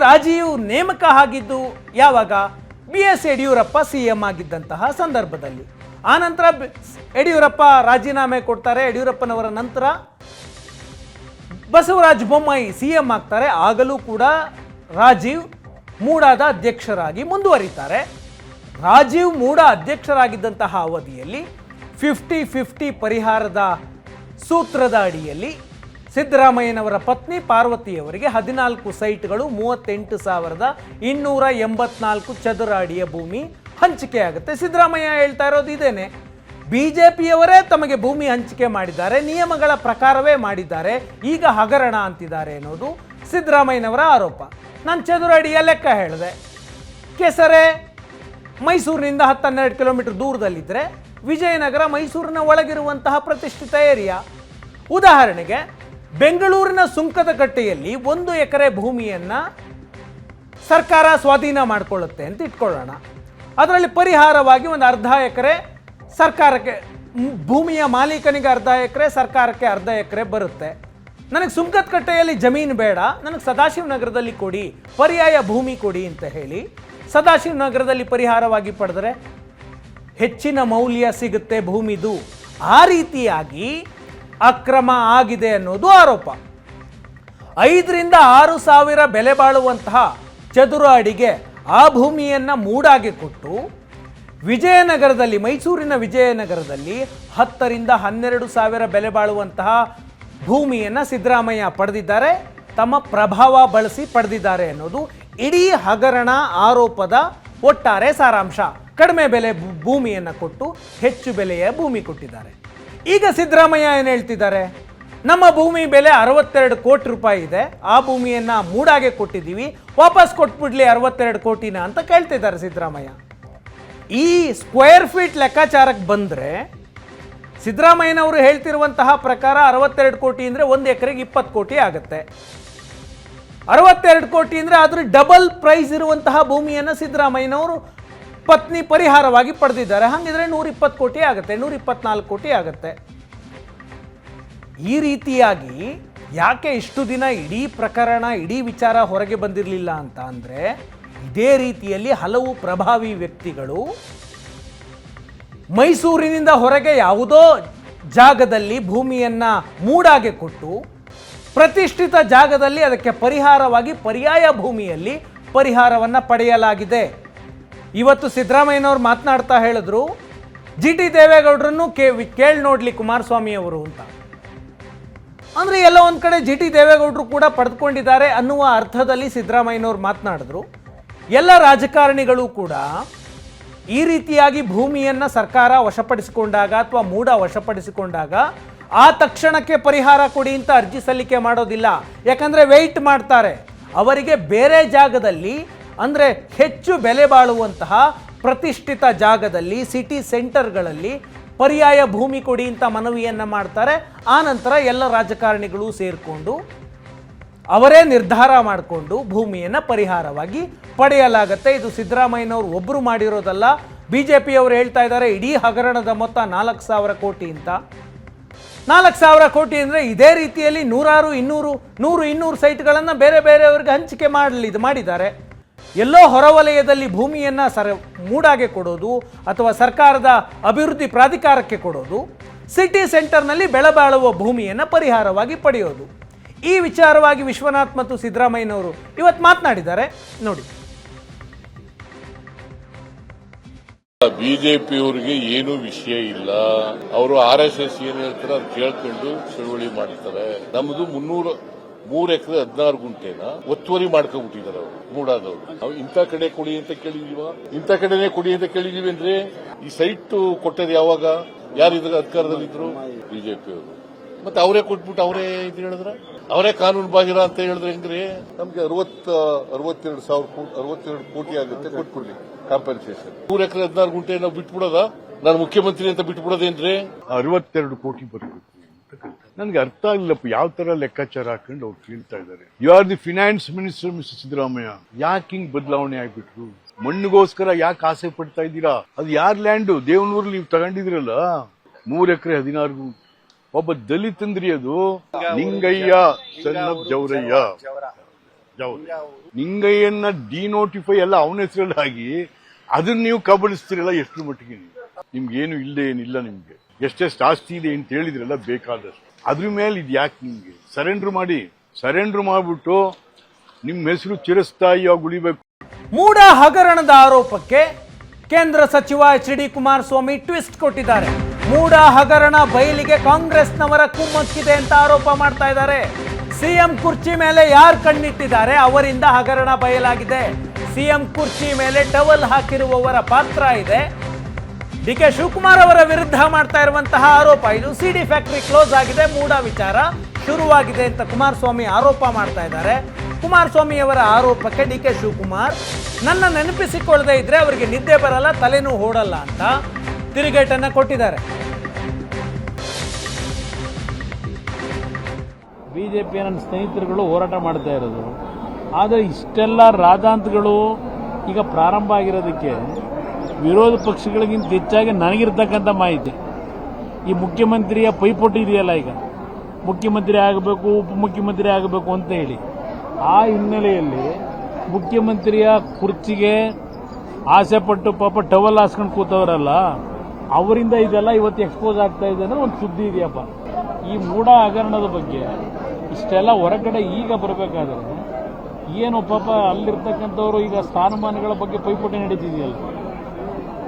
ರಾಜೀವ್ ನೇಮಕ ಆಗಿದ್ದು ಯಾವಾಗ? BS ಯಡಿಯೂರಪ್ಪ CM ಆಗಿದ್ದಂತಹ ಸಂದರ್ಭದಲ್ಲಿ. ಆನಂತರ ಯಡಿಯೂರಪ್ಪ ರಾಜೀನಾಮೆ ಕೊಡ್ತಾರೆ. ಯಡಿಯೂರಪ್ಪನವರ ನಂತರ ಬಸವರಾಜ ಬೊಮ್ಮಾಯಿ CM ಆಗ್ತಾರೆ. ಆಗಲೂ ಕೂಡ ರಾಜೀವ್ ಮೂಡಾದ ಅಧ್ಯಕ್ಷರಾಗಿ ಮುಂದುವರಿತಾರೆ. ರಾಜೀವ್ ಮೂಡ ಅಧ್ಯಕ್ಷರಾಗಿದ್ದಂತಹ ಅವಧಿಯಲ್ಲಿ 50-50 ಪರಿಹಾರದ ಸೂತ್ರದ ಅಡಿಯಲ್ಲಿ ಸಿದ್ದರಾಮಯ್ಯನವರ ಪತ್ನಿ ಪಾರ್ವತಿಯವರಿಗೆ 14 ಸೈಟ್ಗಳು 38,284 ಚದುರ ಅಡಿಯ ಭೂಮಿ ಹಂಚಿಕೆ ಆಗುತ್ತೆ. ಸಿದ್ದರಾಮಯ್ಯ ಹೇಳ್ತಾ ಇರೋದು ಇದೇನೆ, BJPಯವರೇ ತಮಗೆ ಭೂಮಿ ಹಂಚಿಕೆ ಮಾಡಿದ್ದಾರೆ, ನಿಯಮಗಳ ಪ್ರಕಾರವೇ ಮಾಡಿದ್ದಾರೆ, ಈಗ ಹಗರಣ ಅಂತಿದ್ದಾರೆ ಅನ್ನೋದು ಸಿದ್ದರಾಮಯ್ಯನವರ ಆರೋಪ. ನಾನು ಚದುರ ಅಡಿಯ ಲೆಕ್ಕ ಹೇಳಿದೆ. ಕೆಸರೆ ಮೈಸೂರಿನಿಂದ 10-12 ಕಿಲೋಮೀಟರ್ ದೂರದಲ್ಲಿದ್ದರೆ ವಿಜಯನಗರ ಮೈಸೂರಿನ ಒಳಗಿರುವಂತಹ ಪ್ರತಿಷ್ಠಿತ ಏರಿಯಾ. ಉದಾಹರಣೆಗೆ ಬೆಂಗಳೂರಿನ ಸುಂಕದಕಟ್ಟೆಯಲ್ಲಿ 1 ಎಕರೆ ಭೂಮಿಯನ್ನು ಸರ್ಕಾರ ಸ್ವಾಧೀನ ಮಾಡಿಕೊಳ್ಳುತ್ತೆ ಅಂತ ಇಟ್ಕೊಳ್ಳೋಣ. ಅದರಲ್ಲಿ ಪರಿಹಾರವಾಗಿ ಒಂದು ಅರ್ಧ ಎಕರೆ ಸರ್ಕಾರಕ್ಕೆ, ಭೂಮಿಯ ಮಾಲೀಕನಿಗೆ ಅರ್ಧ ಎಕರೆ, ಸರ್ಕಾರಕ್ಕೆ ಅರ್ಧ ಎಕರೆ ಬರುತ್ತೆ. ನನಗೆ ಸುಂಕದಕಟ್ಟೆಯಲ್ಲಿ ಜಮೀನು ಬೇಡ, ನನಗೆ ಸದಾಶಿವನಗರದಲ್ಲಿ ಕೊಡಿ, ಪರ್ಯಾಯ ಭೂಮಿ ಕೊಡಿ ಅಂತ ಹೇಳಿ ಸದಾಶಿವನಗರದಲ್ಲಿ ಪರಿಹಾರವಾಗಿ ಪಡೆದರೆ ಹೆಚ್ಚಿನ ಮೌಲ್ಯ ಸಿಗುತ್ತೆ ಭೂಮಿದು. ಆ ರೀತಿಯಾಗಿ ಅಕ್ರಮ ಆಗಿದೆ ಅನ್ನೋದು ಆರೋಪ. 5,000 to 6,000 ಬೆಲೆ ಬಾಳುವಂತಹ ಚದುರ ಅಡಿಗೆ ಆ ಭೂಮಿಯನ್ನು ಮೂಡಾಗಿ ಕೊಟ್ಟು ವಿಜಯನಗರದಲ್ಲಿ, ಮೈಸೂರಿನ ವಿಜಯನಗರದಲ್ಲಿ 10,000 to 12,000 ಬೆಲೆ ಬಾಳುವಂತಹ ಭೂಮಿಯನ್ನು ಸಿದ್ದರಾಮಯ್ಯ ಪಡೆದಿದ್ದಾರೆ, ತಮ್ಮ ಪ್ರಭಾವ ಬಳಸಿ ಪಡೆದಿದ್ದಾರೆ ಅನ್ನೋದು ಇಡೀ ಹಗರಣ ಆರೋಪದ ಒಟ್ಟಾರೆ ಸಾರಾಂಶ. ಕಡಿಮೆ ಬೆಲೆ ಭೂಮಿಯನ್ನು ಕೊಟ್ಟು ಹೆಚ್ಚು ಬೆಲೆಯ ಭೂಮಿ ಕೊಟ್ಟಿದ್ದಾರೆ. ಈಗ ಸಿದ್ದರಾಮಯ್ಯ ಏನು ಹೇಳ್ತಿದ್ದಾರೆ, ನಮ್ಮ ಭೂಮಿ ಬೆಲೆ 62 ಕೋಟಿ ರೂಪಾಯಿ ಇದೆ, ಆ ಭೂಮಿಯನ್ನು ಮೂಡಾಗೆ ಕೊಟ್ಟಿದ್ದೀವಿ, ವಾಪಸ್ ಕೊಟ್ಬಿಡ್ಲಿ 62 ಕೋಟಿನ ಅಂತ ಕೇಳ್ತಿದ್ದಾರೆ ಸಿದ್ದರಾಮಯ್ಯ. ಈ ಸ್ಕ್ವೇರ್ ಫೀಟ್ ಲೆಕ್ಕಾಚಾರಕ್ಕೆ ಬಂದರೆ ಸಿದ್ದರಾಮಯ್ಯನವರು ಹೇಳ್ತಿರುವಂತಹ ಪ್ರಕಾರ 62 ಕೋಟಿ ಅಂದರೆ 1 ಎಕರೆಗೆ 20 ಕೋಟಿ ಆಗುತ್ತೆ. 62 ಕೋಟಿ ಅಂದರೆ ಅದ್ರ ಡಬಲ್ ಪ್ರೈಸ್ ಇರುವಂತಹ ಭೂಮಿಯನ್ನು ಸಿದ್ದರಾಮಯ್ಯನವರು ಪತ್ನಿ ಪರಿಹಾರವಾಗಿ ಪಡೆದಿದ್ದಾರೆ. ಹಾಗಿದ್ರೆ 120 ಕೋಟಿ ಆಗುತ್ತೆ, 124 ಕೋಟಿ ಆಗುತ್ತೆ. ಈ ರೀತಿಯಾಗಿ ಯಾಕೆ ಇಷ್ಟು ದಿನ ಇಡೀ ಪ್ರಕರಣ, ಇಡೀ ವಿಚಾರ ಹೊರಗೆ ಬಂದಿರಲಿಲ್ಲ ಅಂತ ಅಂದರೆ, ಇದೇ ರೀತಿಯಲ್ಲಿ ಹಲವು ಪ್ರಭಾವಿ ವ್ಯಕ್ತಿಗಳು ಮೈಸೂರಿನಿಂದ ಹೊರಗೆ ಯಾವುದೋ ಜಾಗದಲ್ಲಿ ಭೂಮಿಯನ್ನು ಮೂಡಾಗೆ ಕೊಟ್ಟು ಪ್ರತಿಷ್ಠಿತ ಜಾಗದಲ್ಲಿ ಅದಕ್ಕೆ ಪರಿಹಾರವಾಗಿ ಪರ್ಯಾಯ ಭೂಮಿಯಲ್ಲಿ ಪರಿಹಾರವನ್ನು ಪಡೆಯಲಾಗಿದೆ. ಇವತ್ತು ಸಿದ್ದರಾಮಯ್ಯನವರು ಮಾತನಾಡ್ತಾ ಹೇಳಿದ್ರು, GT ದೇವೇಗೌಡರನ್ನು ಕೇಳಿ ನೋಡ್ಲಿ ಕುಮಾರಸ್ವಾಮಿ ಅವರು ಅಂತ. ಅಂದರೆ ಎಲ್ಲ ಒಂದು ಕಡೆ GT ದೇವೇಗೌಡರು ಕೂಡ ಪಡೆದುಕೊಂಡಿದ್ದಾರೆ ಅನ್ನುವ ಅರ್ಥದಲ್ಲಿ ಸಿದ್ದರಾಮಯ್ಯನವರು ಮಾತನಾಡಿದ್ರು. ಎಲ್ಲ ರಾಜಕಾರಣಿಗಳು ಕೂಡ ಈ ರೀತಿಯಾಗಿ ಭೂಮಿಯನ್ನು ಸರ್ಕಾರ ವಶಪಡಿಸಿಕೊಂಡಾಗ ಅಥವಾ ಮೂಡ ವಶಪಡಿಸಿಕೊಂಡಾಗ ಆ ತಕ್ಷಣಕ್ಕೆ ಪರಿಹಾರ ಕೊಡಿ ಅಂತ ಅರ್ಜಿ ಸಲ್ಲಿಕೆ ಮಾಡೋದಿಲ್ಲ. ಯಾಕಂದರೆ ವೆಯ್ಟ್ ಮಾಡ್ತಾರೆ. ಅವರಿಗೆ ಬೇರೆ ಜಾಗದಲ್ಲಿ, ಅಂದರೆ ಹೆಚ್ಚು ಬೆಲೆ ಬಾಳುವಂತಹ ಪ್ರತಿಷ್ಠಿತ ಜಾಗದಲ್ಲಿ, ಸಿಟಿ ಸೆಂಟರ್ಗಳಲ್ಲಿ ಪರ್ಯಾಯ ಭೂಮಿ ಕೊಡಿ ಅಂತ ಮನವಿಯನ್ನು ಮಾಡ್ತಾರೆ. ಆ ನಂತರ ಎಲ್ಲ ರಾಜಕಾರಣಿಗಳು ಸೇರಿಕೊಂಡು ಅವರೇ ನಿರ್ಧಾರ ಮಾಡಿಕೊಂಡು ಭೂಮಿಯನ್ನು ಪರಿಹಾರವಾಗಿ ಪಡೆಯಲಾಗುತ್ತೆ. ಇದು ಸಿದ್ದರಾಮಯ್ಯನವರು ಒಬ್ಬರು ಮಾಡಿರೋದಲ್ಲ. BJPಯವರು ಹೇಳ್ತಾ ಇದ್ದಾರೆ ಇಡೀ ಹಗರಣದ ಮೊತ್ತ 4,000 ಕೋಟಿ ಅಂತ. 4,000 ಕೋಟಿ ಅಂದರೆ ಇದೇ ರೀತಿಯಲ್ಲಿ 100-200 ಸೈಟ್ಗಳನ್ನು ಬೇರೆ ಬೇರೆಯವರಿಗೆ ಹಂಚಿಕೆ ಮಾಡಿದ್ದಾರೆ. ಎಲ್ಲೋ ಹೊರವಲಯದಲ್ಲಿ ಭೂಮಿಯನ್ನು ಮೂಡಾಗೆ ಕೊಡೋದು ಅಥವಾ ಸರ್ಕಾರದ ಅಭಿವೃದ್ಧಿ ಪ್ರಾಧಿಕಾರಕ್ಕೆ ಕೊಡೋದು, ಸಿಟಿ ಸೆಂಟರ್ನಲ್ಲಿ ಬೆಲೆ ಬಾಳುವ ಭೂಮಿಯನ್ನು ಪರಿಹಾರವಾಗಿ ಪಡೆಯೋದು. ಈ ವಿಚಾರವಾಗಿ ವಿಶ್ವನಾಥ್ ಮತ್ತು ಸಿದ್ದರಾಮಯ್ಯನವರು ಇವತ್ತು ಮಾತನಾಡಿದ್ದಾರೆ ನೋಡಿ.
ಬಿಜೆಪಿಯವರಿಗೆ ಏನು ವಿಷಯ ಇಲ್ಲ, ಅವರು RSS ಏನ್ ಹೇಳ್ತಾರೆ ಅದು ಕೇಳ್ಕೊಂಡು ಚಳುವಳಿ ಮಾಡ್ತಾರೆ. ನಮ್ದು 3 ಎಕರೆ 16 ಗುಂಟೆನ ಒತ್ತುವರಿ ಮಾಡ್ಕೊಂಡ್ಬಿಟ್ಟಿದ್ದಾರೆ ಅವರು ಮೂಡಾದವರು. ನಾವು ಇಂಥ ಕಡೆ ಕೊಡಿ ಅಂತ ಕೇಳಿದೀವ, ಇಂಥ ಕಡೆನೆ ಕೊಡಿ ಅಂತ ಕೇಳಿದೀವಿ ಅಂದ್ರೆ ಈ ಸೈಟ್ ಕೊಟ್ಟದ್ದು ಯಾವಾಗ, ಯಾರಿದ್ರ ಅಧಿಕಾರದಲ್ಲಿದ್ರು? ಬಿಜೆಪಿಯವರು. ಮತ್ತೆ ಅವರೇ ಕೊಟ್ಬಿಟ್ಟು ಅವರೇ ಇದು ಹೇಳಿದ್ರ, ಅವರೇ ಕಾನೂನು ಬಾಹಿರ ಅಂತ ಹೇಳಿದ್ರೆ ಹೆಂಗ್ರಿ? ನಮ್ಗೆ 62 ಕೋಟಿ ಆಗುತ್ತೆ, ಕೊಟ್ಬಿಡ್ಲಿ ಕಾಂಪನ್ಸೇಷನ್. 3 ಎಕರೆ 16 ಗುಂಟೆ ನಾವು ಬಿಟ್ಬಿಡೋದ? ನಾನು ಮುಖ್ಯಮಂತ್ರಿ ಅಂತ ಬಿಟ್ಬಿಡೋದೇನ್ರಿ? 62 ಕೋಟಿ ಬರಬೇಕು. ನನ್ಗೆ ಅರ್ಥ ಆಗಿಲ್ಲಪ್ಪ ಯಾವ ತರ ಲೆಕ್ಕಾಚಾರ ಹಾಕೊಂಡು ಅವ್ರು ಕೇಳ್ತಾ ಇದ್ದಾರೆ. You are the finance minister mister Siddaramaiah, ಯಾಕೆ ಹಿಂಗ್ ಬದಲಾವಣೆ ಆಗ್ಬಿಟ್ರು? ಮಣ್ಣಿಗೋಸ್ಕರ ಯಾಕೆ ಆಸೆ ಪಡ್ತಾ ಇದ್ದೀರಾ? ಅದು ಯಾರ್ ಲ್ಯಾಂಡು? ದೇವನೂರಲ್ಲಿ ನೀವು ತಗೊಂಡಿದ್ರಲ್ಲ 3 ಎಕರೆ 16 ಗುಂಟೆ. ಒಬ್ಬ ದಲಿತಂದ್ರಿ ಅದು. ನಿಂಗಯ್ಯ ಸಣ್ಣ ಜವರಯ್ಯ, ನಿಂಗಯ್ಯನ ಡಿನೋಟಿಫೈ ಎಲ್ಲ ಅವನ ಹೆಸರಲ್ಲಿ ಆಗಿ ಅದನ್ನ ನೀವು ಕಬಳಿಸ್ತೀರಲ್ಲ ಎಷ್ಟು ಮಟ್ಟಿಗೆ? ನಿಮ್ಗೇನು ಇಲ್ಲದೆ ಏನಿಲ್ಲ, ನಿಮ್ಗೆ ಎಷ್ಟೆಷ್ಟು ಆಸ್ತಿ ಇದೆ ಅಂತ ಹೇಳಿದ್ರಲ್ಲ ಬೇಕಾದಷ್ಟು, ಅದ್ರ ಮೇಲೆ ಇದು ಯಾಕೆ ನಿಮ್ಗೆ? ಸರೆಂಡರ್ ಮಾಡ್ಬಿಟ್ಟು ನಿಮ್ಮ ಹೆಸರು ಚಿರಸ್ಥಾಯಿಯಾಗಿ ಉಳಿಬೇಕು.
ಮೂಡ ಹಗರಣದ ಆರೋಪಕ್ಕೆ ಕೇಂದ್ರ ಸಚಿವ HD ಕುಮಾರಸ್ವಾಮಿ ಟ್ವಿಸ್ಟ್ ಕೊಟ್ಟಿದ್ದಾರೆ. ಮೂಡ ಹಗರಣ ಬಯಲಿಗೆ ಕಾಂಗ್ರೆಸ್ನವರ ಕುಮ್ಮಕ್ಕಿದೆ ಅಂತ ಆರೋಪ ಮಾಡ್ತಾ ಇದ್ದಾರೆ. ಸಿಎಂ ಕುರ್ಚಿ ಮೇಲೆ ಯಾರು ಕಣ್ಣಿಟ್ಟಿದ್ದಾರೆ ಅವರಿಂದ ಹಗರಣ ಬಯಲಾಗಿದೆ. ಸಿಎಂ ಕುರ್ಚಿ ಮೇಲೆ ಟವಲ್ ಹಾಕಿರುವವರ ಪಾತ್ರ ಇದೆ. DK ಶಿವಕುಮಾರ್ ಅವರ ವಿರುದ್ಧ ಮಾಡ್ತಾ ಇರುವಂತಹ ಆರೋಪ ಇದು. CD ಫ್ಯಾಕ್ಟರಿ ಕ್ಲೋಸ್ ಆಗಿದೆ, ಮೂಡ ವಿಚಾರ ಶುರುವಾಗಿದೆ ಅಂತ ಕುಮಾರಸ್ವಾಮಿ ಆರೋಪ ಮಾಡ್ತಾ ಇದ್ದಾರೆ. ಕುಮಾರಸ್ವಾಮಿಯವರ ಆರೋಪಕ್ಕೆ ಡಿ ಕೆ ಶಿವಕುಮಾರ್ ನನ್ನ ನೆನಪಿಸಿಕೊಳ್ಳದೆ ಇದ್ರೆ ಅವರಿಗೆ ನಿದ್ದೆ ಬರಲ್ಲ, ತಲೆನೂ ಓಡಲ್ಲ ಅಂತ ತಿರುಗೇಟನ್ನು ಕೊಟ್ಟಿದ್ದಾರೆ.
ಬಿಜೆಪಿಯ ನನ್ನ ಸ್ನೇಹಿತರುಗಳು ಹೋರಾಟ ಮಾಡ್ತಾ ಇರೋದು. ಆದರೆ ಇಷ್ಟೆಲ್ಲ ರಾಜಾಂತಗಳು ಈಗ ಪ್ರಾರಂಭ ಆಗಿರೋದಕ್ಕೆ ವಿರೋಧ ಪಕ್ಷಗಳಿಗಿಂತ ಹೆಚ್ಚಾಗಿ ನನಗಿರ್ತಕ್ಕಂಥ ಮಾಹಿತಿ, ಈ ಮುಖ್ಯಮಂತ್ರಿಯ ಪೈಪೋಟಿ ಇದೆಯಲ್ಲ, ಈಗ ಮುಖ್ಯಮಂತ್ರಿ ಆಗಬೇಕು ಉಪಮುಖ್ಯಮಂತ್ರಿ ಆಗಬೇಕು ಅಂತ ಹೇಳಿ, ಆ ಹಿನ್ನೆಲೆಯಲ್ಲಿ ಮುಖ್ಯಮಂತ್ರಿಯ ಕುರ್ಚಿಗೆ ಆಸೆ ಪಟ್ಟು ಪಾಪ ಟವಲ್ ಹಾಸ್ಕೊಂಡು ಕೂತವರಲ್ಲ, ಅವರಿಂದ ಇದೆಲ್ಲ ಇವತ್ತು ಎಕ್ಸ್ಪೋಸ್ ಆಗ್ತಾ ಇದೆ ಅನ್ನೋ ಒಂದು ಸುದ್ದಿ ಇದೆಯಪ್ಪ. ಈ ಮೂಢ ಹಗರಣದ ಬಗ್ಗೆ ಇಷ್ಟೆಲ್ಲ ಹೊರಗಡೆ ಈಗ ಬರಬೇಕಾದ್ರೆ ಏನು ಪಾಪ ಅಲ್ಲಿರ್ತಕ್ಕಂಥವ್ರು ಈಗ ಸ್ಥಾನಮಾನಗಳ ಬಗ್ಗೆ ಪೈಪೋಟಿ ನಡೀತಿದೆಯಲ್ಲ,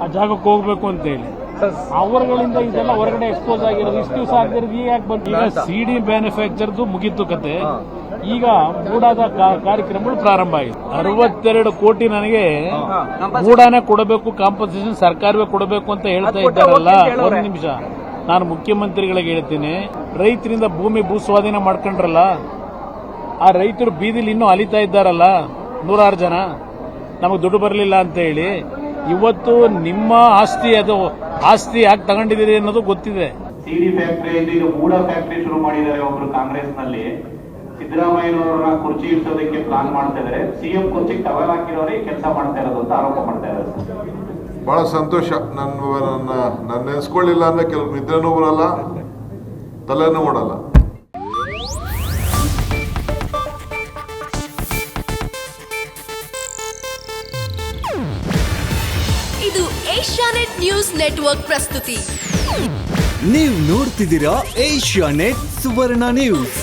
ಆ ಜಾಗಕ್ಕೆ ಹೋಗ್ಬೇಕು ಅಂತ ಹೇಳಿ ಅವರುಗಳಿಂದ ಇದೆಲ್ಲ ಹೊರಗಡೆ ಎಕ್ಸ್ಪೋಸ್ ಆಗಿರೋದು. ಇಷ್ಟು ದಿವಸ ಆಗಿರೋದು ಈಗ ಯಾಕೆ ಬಂತು? ಈಗ ಸಿಡಿ ಮ್ಯಾನುಫ್ಯಾಕ್ಚರ್ದು ಮುಗಿತು ಕತೆ, ಈಗ ಮೂಡಾದ ಕಾರ್ಯಕ್ರಮಗಳು ಪ್ರಾರಂಭ ಆಗಿದೆ. 62 ಕೋಟಿ ನನಗೆ ಮೂಡಾನೇ ಕೊಡಬೇಕು, ಕಾಂಪನ್ಸೇಷನ್ ಸರ್ಕಾರವೇ ಕೊಡಬೇಕು ಅಂತ ಹೇಳ್ತಾ ಇದ್ದಾರಲ್ಲ. ಒಂದು ನಿಮಿಷ, ನಾನು ಮುಖ್ಯಮಂತ್ರಿಗಳಿಗೆ ಹೇಳ್ತೀನಿ, ರೈತರಿಂದ ಭೂ ಸ್ವಾಧೀನ ಮಾಡ್ಕೊಂಡ್ರಲ್ಲ, ಆ ರೈತರು ಬೀದಿಲಿ ಇನ್ನೂ ಅಲಿತಾ ಇದ್ದಾರಲ್ಲ 106 ಜನ, ನಮಗೆ ದುಡ್ಡು ಬರಲಿಲ್ಲ ಅಂತ ಹೇಳಿ. ಇವತ್ತು ನಿಮ್ಮ ಆಸ್ತಿ ಯಾಕೆ ತಗೊಂಡಿದ್ದೀರಿ ಅನ್ನೋದು ಗೊತ್ತಿದೆ.
ಸಿಡಿ ಫ್ಯಾಕ್ಟರಿ ಈಗ ಮೂಡ ಫ್ಯಾಕ್ಟರಿ ಶುರು ಮಾಡಿದ್ದಾರೆ ಒಬ್ರು ಕಾಂಗ್ರೆಸ್ ನಲ್ಲಿ. ಸಿದ್ದರಾಮಯ್ಯನವರನ್ನ ಕುರ್ಚಿ ಇರಿಸೋದಕ್ಕೆ ಪ್ಲಾನ್ ಮಾಡ್ತಾ ಇದ್ದಾರೆ. ಸಿಎಂ ಕುರ್ಚಿಗೆ ಟವಲ್ ಹಾಕಿರೋರೇ ಕೆಲಸ ಮಾಡ್ತಾ ಇರೋದು ಅಂತ ಆರೋಪ ಮಾಡ್ತಾ ಇದ್ದಾರೆ.
ಬಹಳ ಸಂತೋಷ. ನನ್ನ ನೆನೆಸ್ಕೊಳ್ಳಿಲ್ಲ ಅಂದ್ರೆ ಕೆಲವು ನಿದ್ರೆನೂ ಬರಲ್ಲ, ತಲೆನೂ ಓಡಲ್ಲ.
ಇದು ಏಷ್ಯಾನೆಟ್ ನ್ಯೂಸ್ ನೆಟ್ವರ್ಕ್ ಪ್ರಸ್ತುತಿ.
ನೀವು ನೋಡ್ತಿದ್ದೀರಾ ಏಷ್ಯಾನೆಟ್ ಸುವರ್ಣ ನ್ಯೂಸ್.